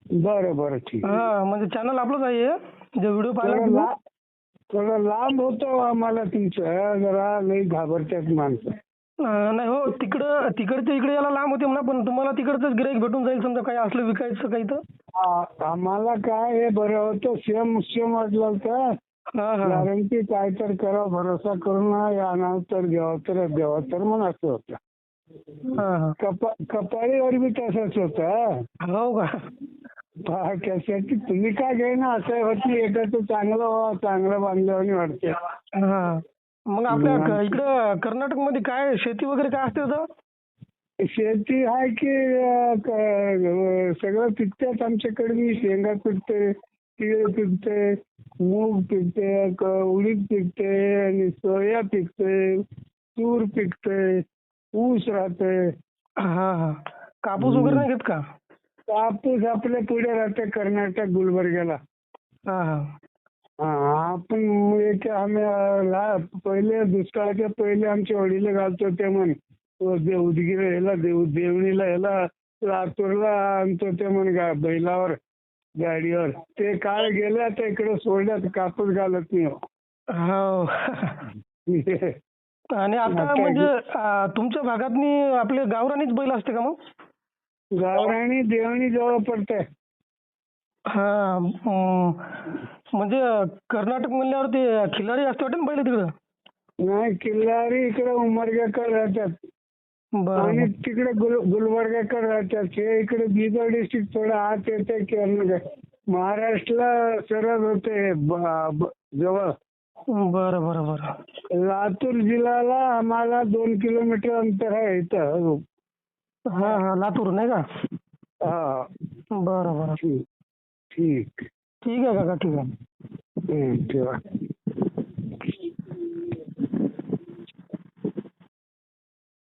बरं बरं ठीक आहे. हा म्हणजे चॅनल आपलंच आहे हे. जे व्हिडिओ पाहिला थोडं तुम्ही. थोडं लांब होतं आम्हाला तुमचं, जरा लई घाबरतात माणसं. नाही हो, तिकडच्या इकडे यायला लांब होते म्हणा, पण तुम्हाला तिकडचंच गिऱ्हाईक भेटून जाईल समजा काही असलं विकायचं काही तर. आम्हाला काय हे बरं होतं, सेम वाटलं होतं. हा हा कारण की काय तर करा, भरोसा करून आणावं तर द्यावं तर मग असं होतं. हा हा. कपाळीवर बी तसंच होतं. हो का. कशाची तुम्ही काय घेईना, असं होत नाही. एकाचं चांगलं बांधल्यावानी वाटते. हा. मग आपल्या इकडं कर्नाटक मध्ये काय शेती वगैरे काय असते तर? शेती आहे की सगळं पिकतात आमच्याकडे. मी शेंगा पिकते, तिळ पिकते, मूग पिकते, उडीद पिकते, आणि सोया पिकते, तूर पिकते, ऊस राहते. हा हा. कापूस वगैरे नाही घेत का? कापूस आपल्या पुढे राहते, कर्नाटक गुलबर्ग्याला. हा हा. आपण आम्ही पहिले दुष्काळाच्या पहिले आमचे वडील घालतो ते म्हण उदगीर याला देवणीला याला लातूरला आणतो ते म्हण बैलावर गाडीवर. ते काळ गेले, आता इकडे सोडल्यात, कापूस घालत नाही. हो. आणि आता म्हणजे तुमच्या भागातनी आपले गावरानीच बैल असते का मग? गावराणी देवणी जवळ पडते. हा. म्हणजे कर्नाटक म्हणल्यावर ते खिल्लारी असते वाटतं ना बैल तिकडं? नाही, किल्लारी इकडे उमरग्याकडे राहतात, बरं आणि बरं. तिकडे गुलबर्गाकडे राहतात. हे इकडे बिदर डिस्ट्रिक्ट थोडं आत येते, महाराष्ट्राला सरळ होते जवळ. बरं बरं बरं. लातूर जिल्ह्याला आम्हाला 2 किलोमीटर अंतर आहे इथं. हा हा. लातूर नाही का? हा. बरं बरं. ठीक ठीक. ठीक आहे काका, ठीक आहे. ठेवा.